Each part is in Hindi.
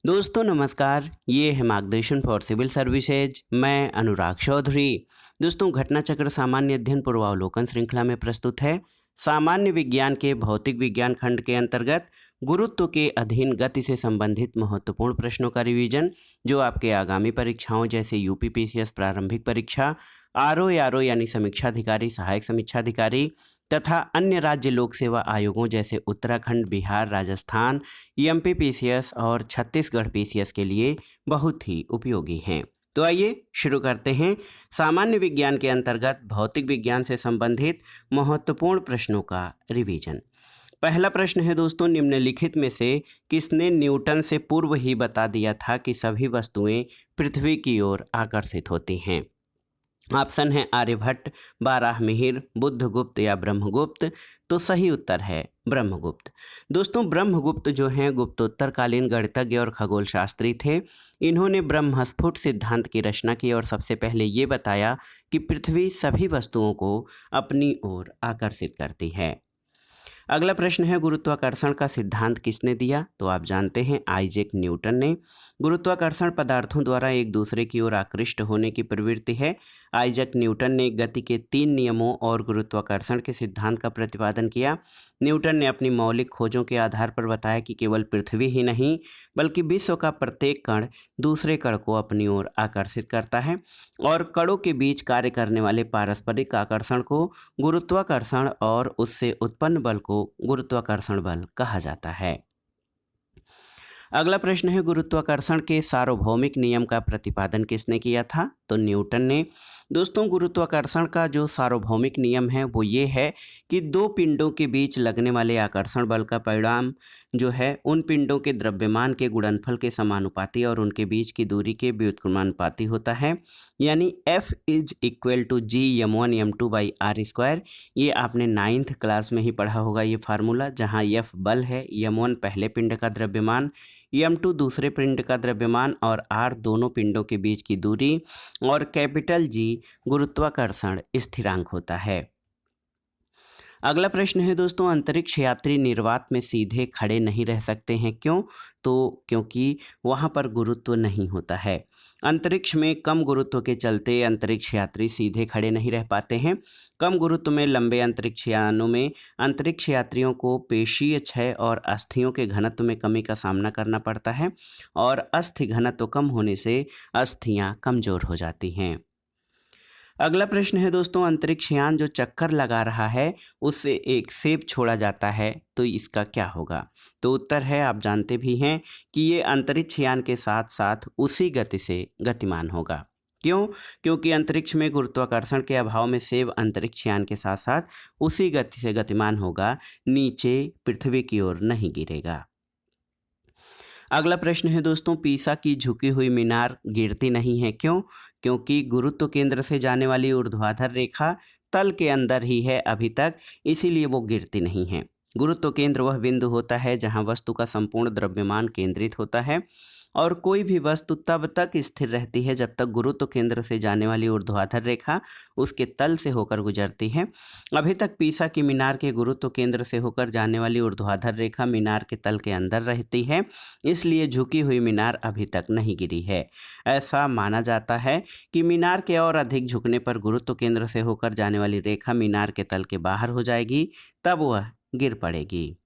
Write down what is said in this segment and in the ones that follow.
दोस्तों नमस्कार, ये है मार्गदर्शन फॉर सिविल सर्विसेज। मैं अनुराग चौधरी। दोस्तों घटना चक्र सामान्य अध्ययन पूर्वावलोकन श्रृंखला में प्रस्तुत है। सामान्य विज्ञान के भौतिक विज्ञान खंड के अंतर्गत गुरुत्व के अधीन गति से संबंधित महत्वपूर्ण प्रश्नों का रिवीजन, जो आपके आगामी परीक्षाओं जैसे यूपीपीसीएस प्रारंभिक परीक्षा, आरओ यानी समीक्षाधिकारी, सहायक समीक्षाधिकारी तथा अन्य राज्य लोक सेवा आयोगों जैसे उत्तराखंड, बिहार, राजस्थान, एमपी पीसीएस और छत्तीसगढ़ पीसीएस के लिए बहुत ही उपयोगी हैं। तो आइए शुरू करते हैं सामान्य विज्ञान के अंतर्गत भौतिक विज्ञान से संबंधित महत्वपूर्ण प्रश्नों का रिवीजन। पहला प्रश्न है दोस्तों, निम्नलिखित में से किसने न्यूटन से पूर्व ही बता दिया था कि सभी वस्तुएं पृथ्वी की ओर आकर्षित होती हैं? ऑप्शन है आर्यभट्ट, बाराहमिहिर, बुद्धगुप्त या ब्रह्मगुप्त। तो सही उत्तर है ब्रह्मगुप्त। दोस्तों ब्रह्मगुप्त जो हैं गुप्तोत्तरकालीन गणितज्ञ और खगोल शास्त्री थे। इन्होंने ब्रह्मस्फुट सिद्धांत की रचना की और सबसे पहले ये बताया कि पृथ्वी सभी वस्तुओं को अपनी ओर आकर्षित करती है। अगला प्रश्न है, गुरुत्वाकर्षण का सिद्धांत किसने दिया? तो आप जानते हैं आइजैक न्यूटन ने। गुरुत्वाकर्षण पदार्थों द्वारा एक दूसरे की ओर आकृष्ट होने की प्रवृत्ति है। आइजैक न्यूटन ने गति के 3 नियमों और गुरुत्वाकर्षण के सिद्धांत का प्रतिपादन किया। न्यूटन ने अपनी मौलिक खोजों के आधार पर बताया कि केवल पृथ्वी ही नहीं बल्कि विश्व का प्रत्येक कण दूसरे कण को अपनी ओर आकर्षित करता है और कणों के बीच कार्य करने वाले पारस्परिक आकर्षण को गुरुत्वाकर्षण और उससे उत्पन्न बल को गुरुत्वाकर्षण बल कहा जाता है। अगला प्रश्न है, गुरुत्वाकर्षण के सार्वभौमिक नियम का प्रतिपादन किसने किया था? तो न्यूटन ने। दोस्तों गुरुत्वाकर्षण का जो सार्वभौमिक नियम है वो ये है कि दो पिंडों के बीच लगने वाले आकर्षण बल का परिणाम जो है उन पिंडों के द्रव्यमान के गुणनफल के समानुपाती और उनके बीच की दूरी के व्युत्क्रमानुपाती होता है। यानी F is equal to G m1 m2 by r square. ये आपने 9th क्लास में ही पढ़ा होगा ये फार्मूला, जहाँ F बल है, m1 पहले पिंड का द्रव्यमान, m2 दूसरे पिंड का द्रव्यमान और r दोनों पिंडों के बीच की दूरी और कैपिटल G गुरुत्वाकर्षण स्थिरांक होता है। अगला प्रश्न है दोस्तों, अंतरिक्ष यात्री निर्वात में सीधे खड़े नहीं रह सकते हैं, क्यों? तो क्योंकि वहाँ पर गुरुत्व नहीं होता है। अंतरिक्ष में कम गुरुत्व के चलते अंतरिक्ष यात्री सीधे खड़े नहीं रह पाते हैं। कम गुरुत्व में लंबे अंतरिक्ष यानों में अंतरिक्ष यात्रियों को पेशीय क्षय और अस्थियों के घनत्व में कमी का सामना करना पड़ता है और अस्थि घनत्व कम होने से अस्थियां कमजोर हो जाती हैं। अगला प्रश्न है दोस्तों, अंतरिक्ष यान जो चक्कर लगा रहा है उससे एक सेब छोड़ा जाता है, तो इसका क्या होगा? तो उत्तर है, आप जानते भी हैं कि ये अंतरिक्ष यान के साथ साथ उसी गति से गतिमान होगा। क्यों? क्योंकि अंतरिक्ष में गुरुत्वाकर्षण के अभाव में सेब अंतरिक्ष यान के साथ साथ उसी गति से गतिमान होगा, नीचे पृथ्वी की ओर नहीं गिरेगा। अगला प्रश्न है दोस्तों, पीसा की झुकी हुई मीनार गिरती नहीं है, क्यों? क्योंकि गुरुत्व केंद्र से जाने वाली ऊर्ध्वाधर रेखा तल के अंदर ही है अभी तक, इसीलिए वो गिरती नहीं है। गुरुत्व केंद्र वह बिंदु होता है जहां वस्तु का संपूर्ण द्रव्यमान केंद्रित होता है और कोई भी वस्तु तब तक स्थिर रहती है जब तक गुरुत्व केंद्र से जाने वाली ऊर्ध्वाधर रेखा उसके तल से होकर गुजरती है। अभी तक पीसा की मीनार के गुरुत्व केंद्र से होकर जाने वाली ऊर्ध्वाधर रेखा मीनार के तल के अंदर रहती है, इसलिए झुकी हुई मीनार अभी तक नहीं गिरी है। ऐसा माना जाता है कि मीनार के और अधिक झुकने पर गुरुत्व केंद्र से होकर जाने वाली रेखा मीनार के तल के बाहर हो जाएगी, तब वह गिर पड़ेगी।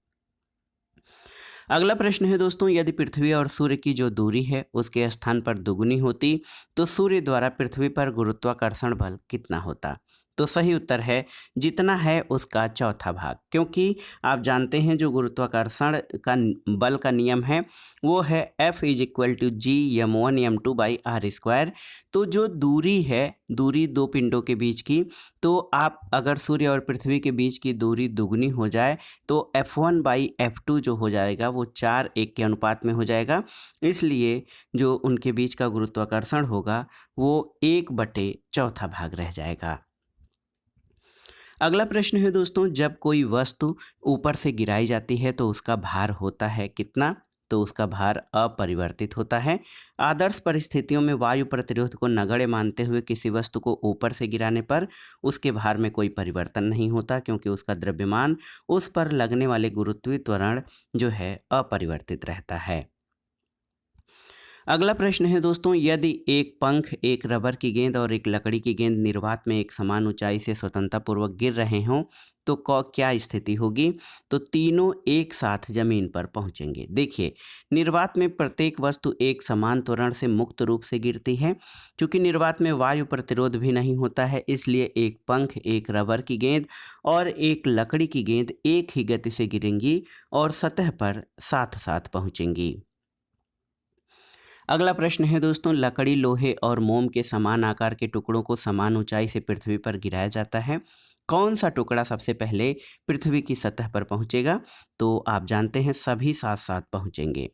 अगला प्रश्न है दोस्तों, यदि पृथ्वी और सूर्य की जो दूरी है उसके स्थान पर दुगुनी होती तो सूर्य द्वारा पृथ्वी पर गुरुत्वाकर्षण बल कितना होता? तो सही उत्तर है, जितना है उसका चौथा भाग। क्योंकि आप जानते हैं जो गुरुत्वाकर्षण का बल का नियम है वो है F is equal to G m1 m2 by r square. तो जो दूरी है, दूरी दो पिंडों के बीच की, तो आप अगर सूर्य और पृथ्वी के बीच की दूरी दुगनी हो जाए तो F1 बाई F2 जो हो जाएगा वो 4:1 के अनुपात में हो जाएगा। इसलिए जो उनके बीच का गुरुत्वाकर्षण होगा वो 1/4 भाग रह जाएगा। अगला प्रश्न है दोस्तों, जब कोई वस्तु ऊपर से गिराई जाती है तो उसका भार होता है कितना? तो उसका भार अपरिवर्तित होता है। आदर्श परिस्थितियों में वायु प्रतिरोध को नगण्य मानते हुए किसी वस्तु को ऊपर से गिराने पर उसके भार में कोई परिवर्तन नहीं होता, क्योंकि उसका द्रव्यमान उस पर लगने वाले गुरुत्वीय त्वरण जो है अपरिवर्तित रहता है। अगला प्रश्न है दोस्तों, यदि एक पंख, एक रबर की गेंद और एक लकड़ी की गेंद निर्वात में एक समान ऊंचाई से स्वतंत्रतापूर्वक गिर रहे हों तो क्या स्थिति होगी? तो तीनों एक साथ जमीन पर पहुंचेंगे। देखिए, निर्वात में प्रत्येक वस्तु एक समान त्वरण से मुक्त रूप से गिरती है। क्योंकि निर्वात में वायु प्रतिरोध भी नहीं होता है, इसलिए एक पंख, एक रबर की गेंद और एक लकड़ी की गेंद एक ही गति से गिरेंगी और सतह पर साथ साथ पहुंचेंगी। अगला प्रश्न है दोस्तों, लकड़ी, लोहे और मोम के समान आकार के टुकड़ों को समान ऊंचाई से पृथ्वी पर गिराया जाता है। कौन सा टुकड़ा सबसे पहले पृथ्वी की सतह पर पहुंचेगा? तो आप जानते हैं सभी साथ साथ पहुंचेंगे।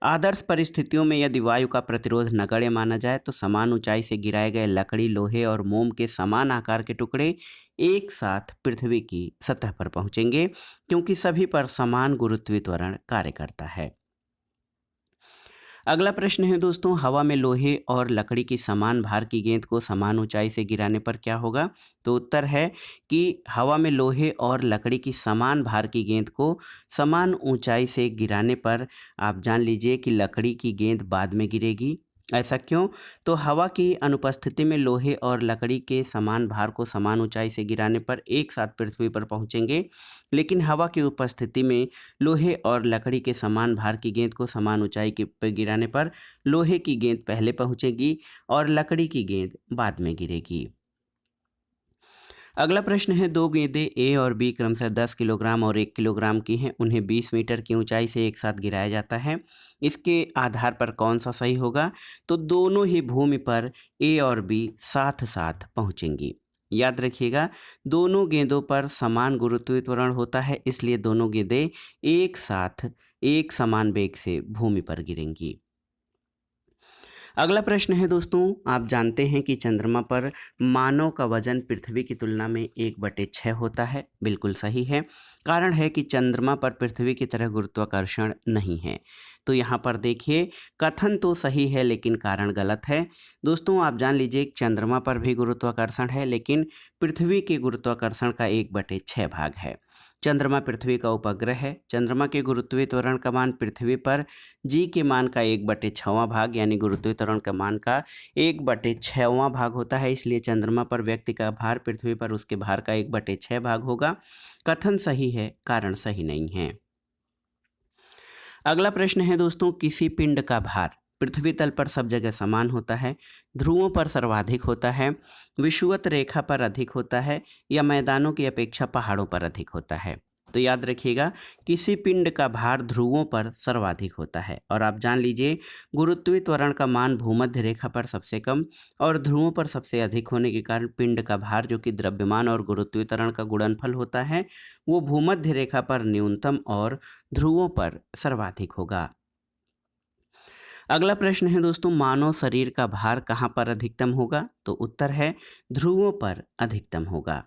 आदर्श परिस्थितियों में यदि वायु का प्रतिरोध नगण्य माना जाए तो समान ऊंचाई से गिराए गए लकड़ी, लोहे और मोम के समान आकार के टुकड़े एक साथ पृथ्वी की सतह पर पहुंचेंगे, क्योंकि सभी पर समान गुरुत्वीय त्वरण कार्य करता है। अगला प्रश्न है दोस्तों, हवा में लोहे और लकड़ी की समान भार की गेंद को समान ऊंचाई से गिराने पर क्या होगा? तो उत्तर है कि हवा में लोहे और लकड़ी की समान भार की गेंद को समान ऊंचाई से गिराने पर आप जान लीजिए कि लकड़ी की गेंद बाद में गिरेगी। ऐसा क्यों? तो हवा की अनुपस्थिति में लोहे और लकड़ी के समान भार को समान ऊंचाई से गिराने पर एक साथ पृथ्वी पर पहुंचेंगे, लेकिन हवा की उपस्थिति में लोहे और लकड़ी के समान भार की गेंद को समान ऊंचाई के पर गिराने पर लोहे की गेंद पहले पहुंचेगी और लकड़ी की गेंद बाद में गिरेगी। अगला प्रश्न है, दो गेंदें ए और बी क्रमशः 10 किलोग्राम और 1 किलोग्राम की हैं। उन्हें 20 मीटर की ऊंचाई से एक साथ गिराया जाता है। इसके आधार पर कौन सा सही होगा? तो दोनों ही भूमि पर ए और बी साथ साथ पहुंचेंगी। याद रखिएगा, दोनों गेंदों पर समान गुरुत्वीय त्वरण होता है, इसलिए दोनों गेंदें एक साथ एक समान वेग से भूमि पर गिरेंगी। अगला प्रश्न है दोस्तों, आप जानते हैं कि चंद्रमा पर मानव का वजन पृथ्वी की तुलना में 1/6 होता है। बिल्कुल सही है। कारण है कि चंद्रमा पर पृथ्वी की तरह गुरुत्वाकर्षण नहीं है। तो यहाँ पर देखिए, कथन तो सही है लेकिन कारण गलत है। दोस्तों आप जान लीजिए, चंद्रमा पर भी गुरुत्वाकर्षण है, लेकिन पृथ्वी के गुरुत्वाकर्षण का 1/6 भाग है। चंद्रमा पृथ्वी का उपग्रह है। चंद्रमा के गुरुत्वीय त्वरण का मान पृथ्वी पर जी के मान का 1/6वां भाग यानी गुरुत्वीय त्वरण का मान का 1/6वां भाग होता है। इसलिए चंद्रमा पर व्यक्ति का भार पृथ्वी पर उसके भार का 1/6 भाग होगा। कथन सही है, कारण सही नहीं है। अगला प्रश्न है दोस्तों, किसी पिंड का भार पृथ्वी तल पर सब जगह समान होता है, ध्रुवों पर सर्वाधिक होता है, विषुवत रेखा पर अधिक होता है या मैदानों की अपेक्षा पहाड़ों पर अधिक होता है? तो याद रखिएगा, किसी पिंड का भार ध्रुवों पर सर्वाधिक होता है। और आप जान लीजिए, गुरुत्वीय त्वरण का मान भूमध्य रेखा पर सबसे कम और ध्रुवों पर सबसे अधिक होने के कारण पिंड का भार, जो कि द्रव्यमान और गुरुत्वीय त्वरण का गुणनफल होता है, वो भूमध्य रेखा पर न्यूनतम और ध्रुवों पर सर्वाधिक होगा। अगला प्रश्न है दोस्तों, मानव शरीर का भार कहाँ पर अधिकतम होगा? तो उत्तर है ध्रुवों पर अधिकतम होगा।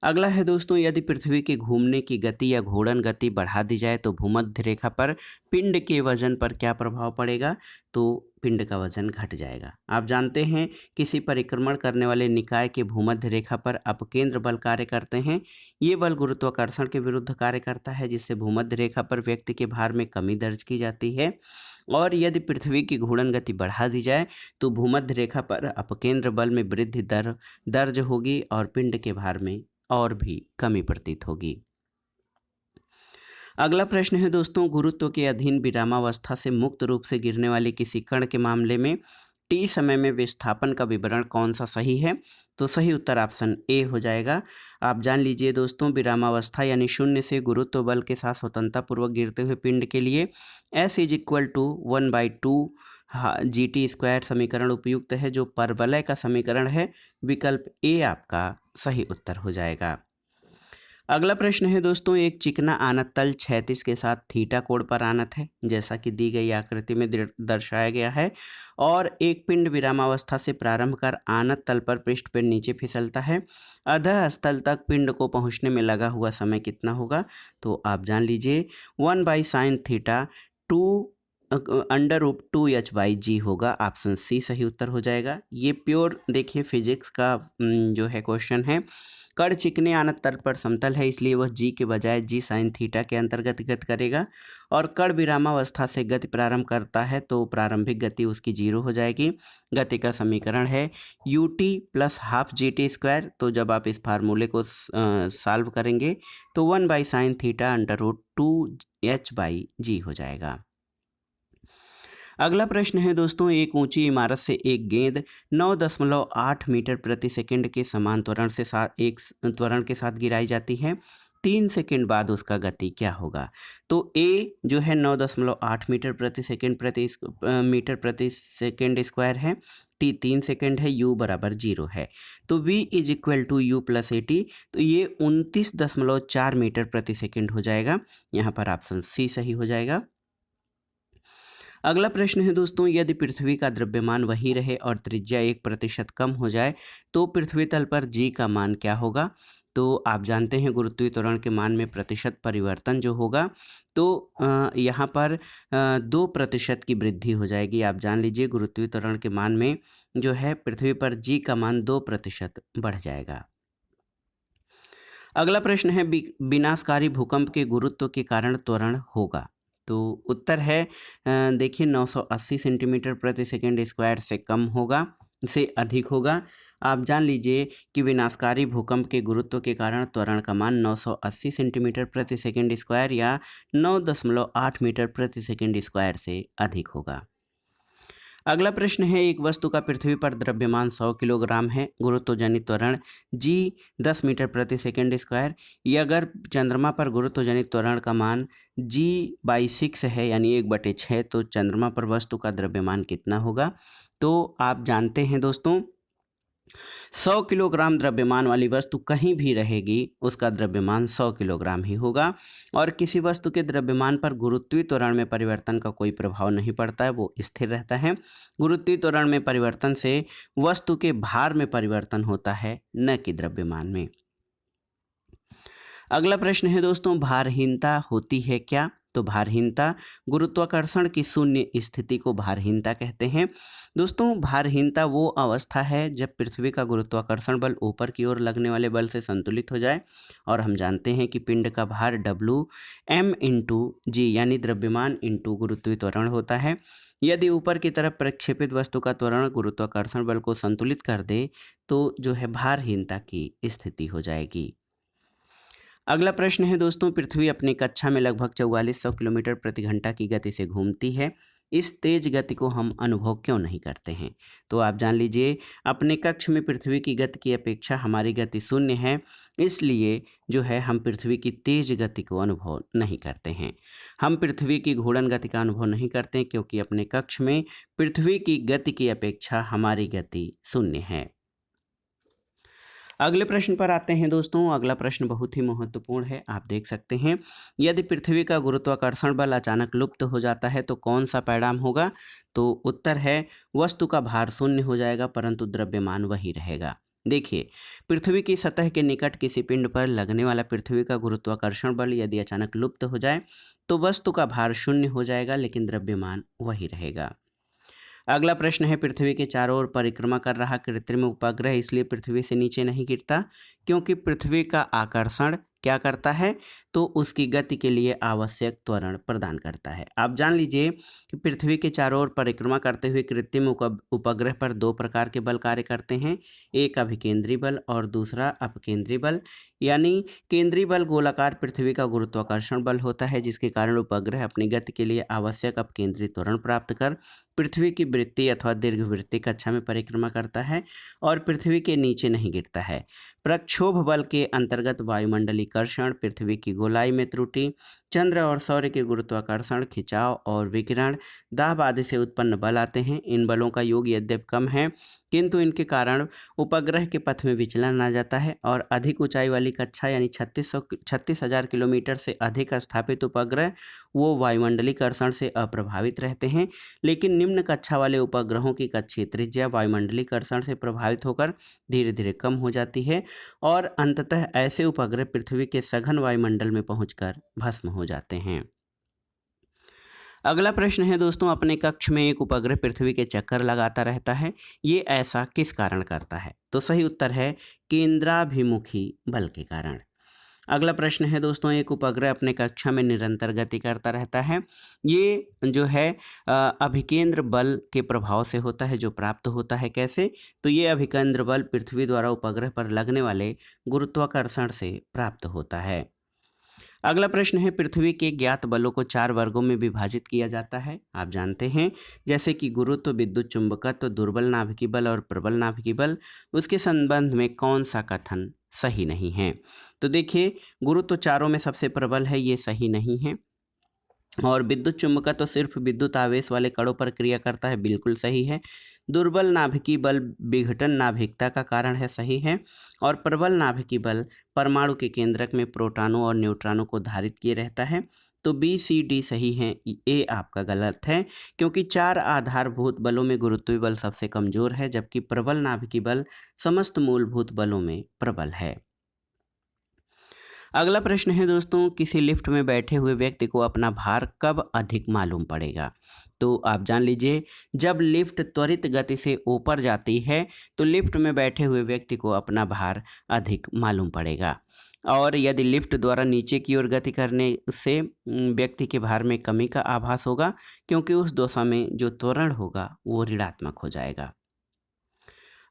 अगला है दोस्तों, यदि पृथ्वी के घूमने की गति या घूर्णन गति बढ़ा दी जाए तो भूमध्य रेखा पर पिंड के वजन पर क्या प्रभाव पड़ेगा? तो पिंड का वजन घट जाएगा। आप जानते हैं, किसी परिक्रमण करने वाले निकाय के भूमध्य रेखा पर अपकेंद्र बल कार्य करते हैं। ये बल गुरुत्वाकर्षण के विरुद्ध कार्य करता है, जिससे भूमध्य रेखा पर व्यक्ति के भार में कमी दर्ज की जाती है। और यदि पृथ्वी की घूर्णन गति बढ़ा दी जाए तो भूमध्य रेखा पर अपकेंद्र बल में वृद्धि दर्ज होगी और पिंड के भार में और भी कमी प्रतीत होगी। अगला प्रश्न है दोस्तों, गुरुत्व के अधीन विरामावस्था से मुक्त रूप से गिरने वाले किसी कण के मामले में टी समय में विस्थापन का विवरण कौन सा सही है? तो सही उत्तर ऑप्शन ए हो जाएगा। आप जान लीजिए दोस्तों, विरामावस्था यानी शून्य से गुरुत्व बल के साथ स्वतंत्रतापूर्वक गिरते हुए पिंड के लिए S = 1/2 GT² समीकरण उपयुक्त है, जो परवलय का समीकरण है। विकल्प ए आपका सही उत्तर हो जाएगा। अगला प्रश्न है दोस्तों, एक चिकना आनत तल क्षैतिज के साथ थीटा कोण पर आनत है, जैसा कि दी गई आकृति में दर्शाया गया है, और एक पिंड विरामावस्था से प्रारंभ कर आनत तल पर पृष्ठ पर नीचे फिसलता है। अधः स्थल तक पिंड को पहुंचने में लगा हुआ समय कितना होगा? तो आप जान लीजिए 1/sin θ 2 √2h/g होगा। ऑप्शन सी सही उत्तर हो जाएगा। ये प्योर देखिए फिजिक्स का जो है क्वेश्चन है। कण चिकने आनत तल पर समतल है, इसलिए वह जी के बजाय जी साइन थीटा के अंतर्गत गति करेगा। और कण विरामावस्था से गति प्रारंभ करता है तो प्रारंभिक गति उसकी 0 हो जाएगी। गति का समीकरण है ut + हाफ GT²। तो जब आप इस फार्मूले को सॉल्व करेंगे तो 1/sin थीटा √2h/g हो जाएगा। अगला प्रश्न है दोस्तों, एक ऊंची इमारत से एक गेंद 9.8 मीटर प्रति सेकंड के समान त्वरण के साथ गिराई जाती है। 3 सेकंड बाद उसका गति क्या होगा? तो ए जो है 9.8 मीटर प्रति सेकंड स्क्वायर है। टी 3 सेकंड है। यू बराबर 0 है। तो v = u + at। तो ये 29.4 मीटर प्रति सेकंड हो जाएगा। यहाँ पर ऑप्शन सी सही हो जाएगा। अगला प्रश्न है दोस्तों, यदि पृथ्वी का द्रव्यमान वही रहे और त्रिज्या 1% कम हो जाए तो पृथ्वी तल पर g का मान क्या होगा? तो आप जानते हैं गुरुत्वीय त्वरण के मान में प्रतिशत परिवर्तन जो होगा, तो यहाँ पर 2% की वृद्धि हो जाएगी। आप जान लीजिए गुरुत्वीय त्वरण के मान में जो है पृथ्वी पर g का मान 2% बढ़ जाएगा। अगला प्रश्न है, विनाशकारी भूकंप के गुरुत्व के कारण त्वरण होगा। तो उत्तर है देखिए 980 सेंटीमीटर प्रति सेकंड स्क्वायर से कम होगा, से अधिक होगा। आप जान लीजिए कि विनाशकारी भूकंप के गुरुत्व के कारण त्वरण का मान 980 सेंटीमीटर प्रति सेकंड स्क्वायर या 9.8 मीटर प्रति सेकंड स्क्वायर से अधिक होगा। अगला प्रश्न है, एक वस्तु का पृथ्वी पर द्रव्यमान 100 किलोग्राम है, गुरुत्वजनित त्वरण g 10 मीटर प्रति सेकंड स्क्वायर। ये अगर चंद्रमा पर गुरुत्वजनित त्वरण का मान g/6 है यानी 1/6, तो चंद्रमा पर वस्तु का द्रव्यमान कितना होगा? तो आप जानते हैं दोस्तों 100 किलोग्राम द्रव्यमान वाली वस्तु कहीं भी रहेगी उसका द्रव्यमान 100 किलोग्राम ही होगा। और किसी वस्तु के द्रव्यमान पर गुरुत्वीय त्वरण में परिवर्तन का कोई प्रभाव नहीं पड़ता है, वो स्थिर रहता है। गुरुत्वीय त्वरण में परिवर्तन से वस्तु के भार में परिवर्तन होता है, न कि द्रव्यमान में। अगला प्रश्न है दोस्तों, भारहीनता होती है क्या? तो भारहीनता गुरुत्वाकर्षण की शून्य स्थिति को भारहीनता कहते हैं। दोस्तों भारहीनता वो अवस्था है जब पृथ्वी का गुरुत्वाकर्षण बल ऊपर की ओर लगने वाले बल से संतुलित हो जाए। और हम जानते हैं कि पिंड का भार Wm/g यानी द्रव्यमान इंटू गुरुत्वीय त्वरण होता है। यदि ऊपर की तरफ प्रक्षेपित वस्तु का त्वरण गुरुत्वाकर्षण बल को संतुलित कर दे तो जो है भारहीनता की स्थिति हो जाएगी। अगला प्रश्न है दोस्तों, पृथ्वी अपनी कक्षा में लगभग 4400 किलोमीटर प्रति घंटा की गति से घूमती है। इस तेज गति को हम अनुभव क्यों नहीं करते हैं? तो आप जान लीजिए अपने कक्ष में पृथ्वी की गति की अपेक्षा हमारी गति 0 है, इसलिए जो है हम पृथ्वी की तेज गति को अनुभव नहीं करते हैं। हम पृथ्वी की घूर्णन गति का अनुभव नहीं करते क्योंकि अपने कक्ष में पृथ्वी की गति की अपेक्षा हमारी गति 0 है। अगले प्रश्न पर आते हैं दोस्तों। अगला प्रश्न बहुत ही महत्वपूर्ण है। आप देख सकते हैं, यदि पृथ्वी का गुरुत्वाकर्षण बल अचानक लुप्त हो जाता है तो कौन सा परिणाम होगा? तो उत्तर है वस्तु का भार 0 हो जाएगा परंतु द्रव्यमान वही रहेगा। देखिए पृथ्वी की सतह के निकट किसी पिंड पर लगने वाला पृथ्वी का गुरुत्वाकर्षण बल यदि अचानक लुप्त हो जाए तो वस्तु का भार 0 हो जाएगा लेकिन द्रव्यमान वही रहेगा। अगला प्रश्न है, पृथ्वी के चारों ओर परिक्रमा कर रहा कृत्रिम उपग्रह इसलिए पृथ्वी से नीचे नहीं गिरता क्योंकि पृथ्वी का आकर्षण क्या करता है? तो उसकी गति के लिए आवश्यक त्वरण प्रदान करता है। आप जान लीजिए कि पृथ्वी के चारों ओर परिक्रमा करते हुए कृत्रिम उपग्रह पर 2 प्रकार के बल कार्य करते हैं, एक अभिकेंद्री बल और दूसरा अपकेंद्री बल। यानी केंद्रीय बल गोलाकार पृथ्वी का गुरुत्वाकर्षण बल होता है जिसके कारण उपग्रह अपनी गति के लिए आवश्यक अपकेंद्री त्वरण प्राप्त कर पृथ्वी की वृत्तीय अथवा दीर्घवृत्तीय कक्षा में परिक्रमा करता है और पृथ्वी के नीचे नहीं गिरता है। प्रक्षोभ बल के अंतर्गत वायुमंडलीकर्षण, पृथ्वी की गोलाई में त्रुटि, चंद्र और सूर्य के गुरुत्वाकर्षण, खिंचाव और विकिरण, दाब आदि से उत्पन्न बल आते हैं। इन बलों का योग यद्यपि कम है किंतु इनके कारण उपग्रह के पथ में विचलन आ जाता है और अधिक ऊंचाई वाली कक्षा यानी 36,000 किलोमीटर से अधिक स्थापित उपग्रह वो वायुमंडलीकर्षण से अप्रभावित रहते हैं। लेकिन निम्न कक्षा वाले उपग्रहों की कक्षीय त्रिज्या वायुमंडलीकर्षण से प्रभावित होकर धीरे धीरे कम हो जाती है और अंततः ऐसे उपग्रह पृथ्वी के सघन वायुमंडल में पहुंचकर भस्म हो जाते हैं। अगला प्रश्न है दोस्तों, अपने कक्ष में एक उपग्रह पृथ्वी के चक्कर लगाता रहता है, ये ऐसा किस कारण करता है? तो सही उत्तर है केंद्राभिमुखी बल के कारण। अगला प्रश्न है दोस्तों, एक उपग्रह अपने कक्षा में निरंतर गति करता रहता है, ये जो है अभिकेंद्र बल के प्रभाव से होता है, जो प्राप्त होता है कैसे? तो ये अभिकेंद्र बल पृथ्वी द्वारा उपग्रह पर लगने वाले गुरुत्वाकर्षण से प्राप्त होता है। अगला प्रश्न है, पृथ्वी के ज्ञात बलों को 4 वर्गों में विभाजित किया जाता है, आप जानते हैं, जैसे कि गुरुत्व, विद्युत चुंबकत्व, दुर्बल नाभिकीय बल और प्रबल नाभिकीय बल। उसके संबंध में कौन सा कथन सही नहीं है? तो देखिए, गुरुत्व चारों में सबसे प्रबल है, ये सही नहीं है। और विद्युत चुंबकत्व तो सिर्फ विद्युत आवेश वाले कणों पर क्रिया करता है, बिल्कुल सही है। दुर्बल नाभिकीय बल विघटन नाभिकता का कारण है, सही है। और प्रबल नाभिकीय बल परमाणु के केंद्रक में प्रोटॉनों और न्यूट्रॉनों को धारित किए रहता है। तो बी सी डी सही है, ए आपका गलत है, क्योंकि 4 आधारभूत बलों में गुरुत्वीय बल सबसे कमजोर है, जबकि प्रबल नाभिकीय बल समस्त मूलभूत बलों में प्रबल है। अगला प्रश्न है दोस्तों, किसी लिफ्ट में बैठे हुए व्यक्ति को अपना भार कब अधिक मालूम पड़ेगा? तो आप जान लीजिए, जब लिफ्ट त्वरित गति से ऊपर जाती है तो लिफ्ट में बैठे हुए व्यक्ति को अपना भार अधिक मालूम पड़ेगा। और यदि लिफ्ट द्वारा नीचे की ओर गति करने से व्यक्ति के भार में कमी का आभास होगा, क्योंकि उस दशा में जो त्वरण होगा वो ऋणात्मक हो जाएगा।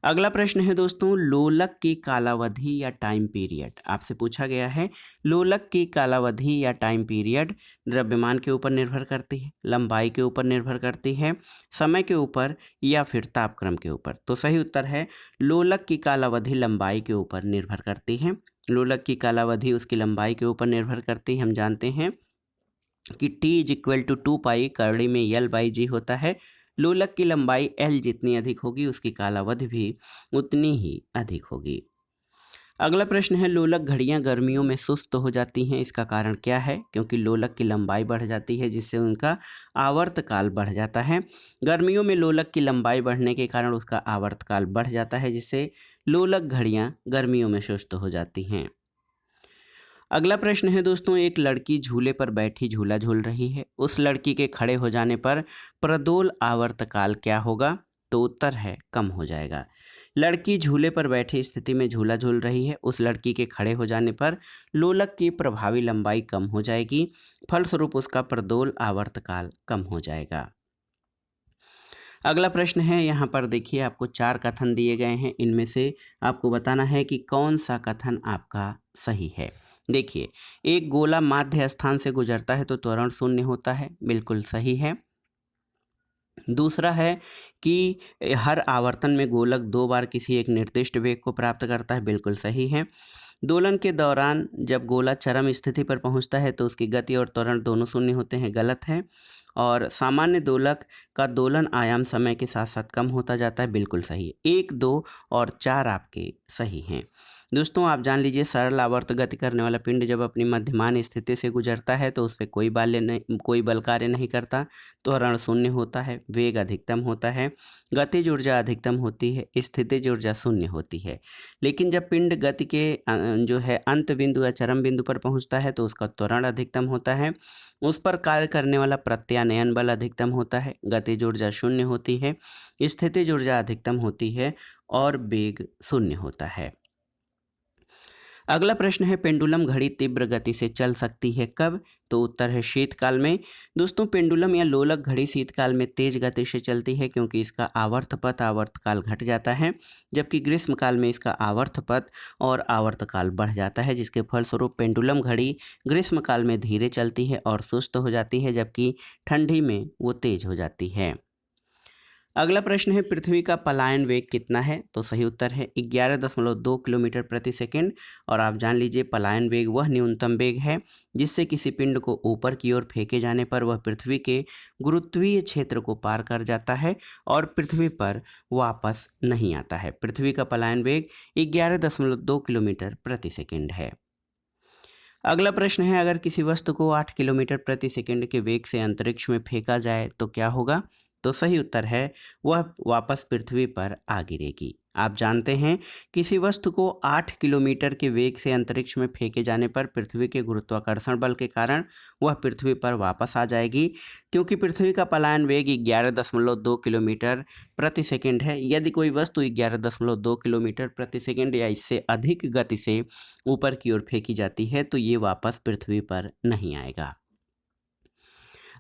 अगला प्रश्न है दोस्तों, लोलक की कालावधि या टाइम पीरियड आपसे पूछा गया है। लोलक की कालावधि या टाइम पीरियड द्रव्यमान के ऊपर निर्भर करती है, लंबाई के ऊपर निर्भर करती है, समय के ऊपर, या फिर तापक्रम के ऊपर? तो सही उत्तर है, लोलक की कालावधि लंबाई के ऊपर निर्भर करती है। लोलक की कालावधि उसकी लंबाई के ऊपर निर्भर करती है। हम जानते हैं कि T इज इक्वल टू 2 पाई करड़ी में L/G होता है। लोलक की लंबाई L जितनी अधिक होगी उसकी कालावधि भी उतनी ही अधिक होगी। अगला प्रश्न है, लोलक घड़ियां गर्मियों में सुस्त हो जाती हैं, इसका कारण क्या है? क्योंकि लोलक की लंबाई बढ़ जाती है, जिससे उनका आवर्तकाल बढ़ जाता है। गर्मियों में लोलक की लंबाई बढ़ने के कारण उसका आवर्तकाल बढ़ जाता है, जिससे लोलक घड़ियां गर्मियों में सुस्त हो जाती हैं। अगला प्रश्न है दोस्तों, एक लड़की झूले पर बैठी झूला झूल रही है, उस लड़की के खड़े हो जाने पर प्रदोल आवर्तकाल क्या होगा? तो उत्तर है कम हो जाएगा। लड़की झूले पर बैठी स्थिति में झूला झूल रही है, उस लड़की के खड़े हो जाने पर लोलक की प्रभावी लंबाई कम हो जाएगी, फलस्वरूप उसका प्रदोल आवर्तकाल कम हो जाएगा। अगला प्रश्न है, यहाँ पर देखिए आपको 4 कथन दिए गए हैं, इनमें से आपको बताना है कि कौन सा कथन आपका सही है। देखिए, एक गोला माध्य स्थान से गुजरता है तो त्वरण शून्य होता है, बिल्कुल सही है। दूसरा है कि हर आवर्तन में गोलक 2 बार किसी एक निर्दिष्ट वेग को प्राप्त करता है, बिल्कुल सही है। दोलन के दौरान जब गोला चरम स्थिति पर पहुंचता है तो उसकी गति और त्वरण दोनों शून्य होते हैं, गलत है। और सामान्य दोलक का दोलन आयाम समय के साथ साथ कम होता जाता है, बिल्कुल सही है। 1, 2 और 4 आपके सही हैं। दोस्तों आप जान लीजिए, सरल आवर्त गति करने वाला पिंड जब अपनी मध्यमान स्थिति से गुजरता है तो उस पर कोई बल कार्य नहीं करता, त्वरण शून्य होता है, वेग अधिकतम होता है, गतिज ऊर्जा अधिकतम होती है, स्थितिज ऊर्जा शून्य होती है। लेकिन जब पिंड गति के जो है अंत बिंदु या चरम बिंदु पर पहुंचता है तो उसका त्वरण अधिकतम होता है, उस पर कार्य करने वाला प्रत्यानयन बल अधिकतम होता है, गतिज ऊर्जा शून्य होती है, स्थितिज ऊर्जा अधिकतम होती है और वेग शून्य होता है। अगला प्रश्न है, पेंडुलम घड़ी तीव्र गति से चल सकती है कब? तो उत्तर है शीतकाल में। दोस्तों पेंडुलम या लोलक घड़ी शीतकाल में तेज गति से चलती है, क्योंकि इसका आवर्तपथ आवर्तकाल घट जाता है, जबकि ग्रीष्मकाल में इसका आवर्तपथ और आवर्तकाल बढ़ जाता है, जिसके फलस्वरूप पेंडुलम घड़ी ग्रीष्मकाल में धीरे चलती है और सुस्त हो जाती है, जबकि ठंडी में वो तेज हो जाती है। अगला प्रश्न है, पृथ्वी का पलायन वेग कितना है? तो सही उत्तर है 11.2 किलोमीटर प्रति सेकंड। और आप जान लीजिए, पलायन वेग वह न्यूनतम वेग है जिससे किसी पिंड को ऊपर की ओर फेंके जाने पर वह पृथ्वी के गुरुत्वीय क्षेत्र को पार कर जाता है और पृथ्वी पर वापस नहीं आता है। पृथ्वी का पलायन वेग 11.2 किलोमीटर प्रति सेकंड है। अगला प्रश्न है, अगर किसी वस्तु को 8 किलोमीटर प्रति सेकंड के वेग से अंतरिक्ष में फेंका जाए तो क्या होगा? तो सही उत्तर है, वह वापस पृथ्वी पर आ गिरेगी। आप जानते हैं किसी वस्तु को 8 किलोमीटर के वेग से अंतरिक्ष में फेंके जाने पर पृथ्वी के गुरुत्वाकर्षण बल के कारण वह पृथ्वी पर वापस आ जाएगी, क्योंकि पृथ्वी का पलायन वेग 11.2 किलोमीटर प्रति सेकंड है। यदि कोई वस्तु 11.2 किलोमीटर प्रति सेकंड या इससे अधिक गति से ऊपर की ओर फेंकी जाती है तो ये वापस पृथ्वी पर नहीं आएगा।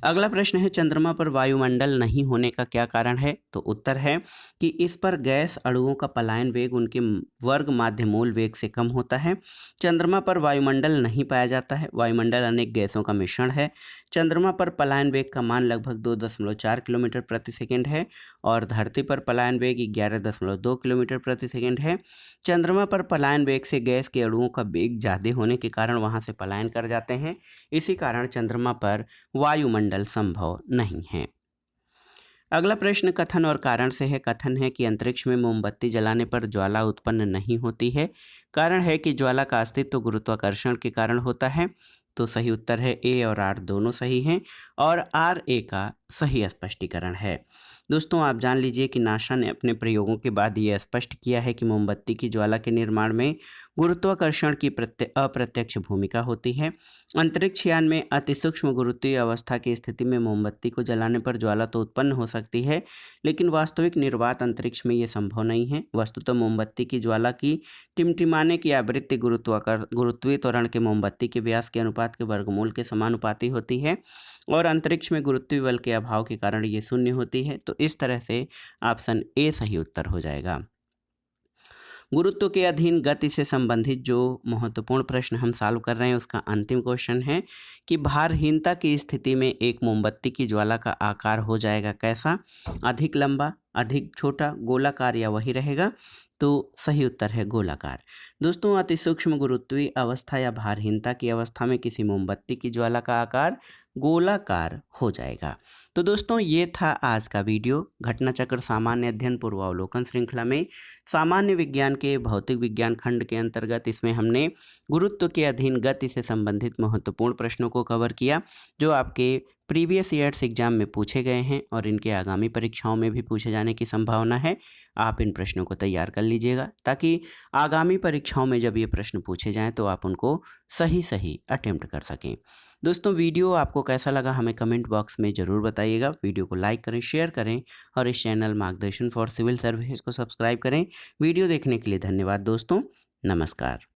अगला प्रश्न है, चंद्रमा पर वायुमंडल नहीं होने का क्या कारण है? तो उत्तर है कि इस पर गैस अणुओं का पलायन वेग उनके वर्ग माध्य मूल वेग से कम होता है। चंद्रमा पर वायुमंडल नहीं पाया जाता है। वायुमंडल अनेक गैसों का मिश्रण है। चंद्रमा पर पलायन वेग का मान लगभग 2.4 किलोमीटर प्रति सेकंड है और धरती पर पलायन वेग 11.2 किलोमीटर प्रति सेकंड है। चंद्रमा पर पलायन वेग से गैस के अणुओं का वेग ज़्यादा होने के कारण वहां से पलायन कर जाते हैं। इसी कारण चंद्रमा पर वायुमंडल संभव नहीं है। अगला प्रश्न कथन और कारण से है। कथन है कि अंतरिक्ष में मोमबत्ती जलाने पर ज्वाला उत्पन्न नहीं होती है। कारण है कि ज्वाला का अस्तित्व गुरुत्वाकर्षण के कारण होता है। तो सही उत्तर है ए और आर दोनों सही हैं और आर ए का सही स्पष्टीकरण है। दोस्तों, आप जान लीजिए कि नासा ने अपने प्रयोगों के बाद ये स्पष्ट किया है कि मोमबत्ती की ज्वाला के निर्माण में गुरुत्वाकर्षण की अप्रत्यक्ष भूमिका होती है। अंतरिक्ष यान में अति सूक्ष्म गुरुत्वीय अवस्था की स्थिति में मोमबत्ती को जलाने पर ज्वाला तो उत्पन्न हो सकती है, लेकिन वास्तविक निर्वात अंतरिक्ष में ये संभव नहीं है। वस्तुतः मोमबत्ती की ज्वाला की टिमटिमाने की आवृत्ति गुरुत्वीय त्वरण के मोमबत्ती के व्यास के अनुपात के वर्गमूल के समानुपाती होती है और अंतरिक्ष में गुरुत्वीय बल के अभाव के कारण ये शून्य होती है। तो इस तरह से ऑप्शन ए सही उत्तर हो जाएगा। गुरुत्व के अधीन गति से संबंधित जो महत्वपूर्ण प्रश्न हम सॉल्व कर रहे हैं उसका अंतिम क्वेश्चन है कि भारहीनता की स्थिति में एक मोमबत्ती की ज्वाला का आकार हो जाएगा कैसा? अधिक लंबा, अधिक छोटा, गोलाकार या वही रहेगा? तो सही उत्तर है गोलाकार। दोस्तों, अति सूक्ष्म गुरुत्वीय अवस्था या भारहीनता की अवस्था में किसी मोमबत्ती की ज्वाला का आकार गोलाकार हो जाएगा। तो दोस्तों, ये था आज का वीडियो। घटना चक्र सामान्य अध्ययन पूर्वावलोकन श्रृंखला में सामान्य विज्ञान के भौतिक विज्ञान खंड के अंतर्गत इसमें हमने गुरुत्व के अधीन गति से संबंधित महत्वपूर्ण प्रश्नों को कवर किया जो आपके प्रीवियस ईयर्स एग्जाम में पूछे गए हैं और इनके आगामी परीक्षाओं में भी पूछे जाने की संभावना है। आप इन प्रश्नों को तैयार कर लीजिएगा ताकि आगामी परीक्षाओं में जब ये प्रश्न पूछे जाएं तो आप उनको सही सही अटेम्प्ट कर सकें। दोस्तों, वीडियो आपको कैसा लगा हमें कमेंट बॉक्स में ज़रूर बताइएगा। वीडियो को लाइक करें, शेयर करें और इस चैनल मार्गदर्शन फॉर सिविल सर्विसेज को सब्सक्राइब करें। वीडियो देखने के लिए धन्यवाद दोस्तों। नमस्कार।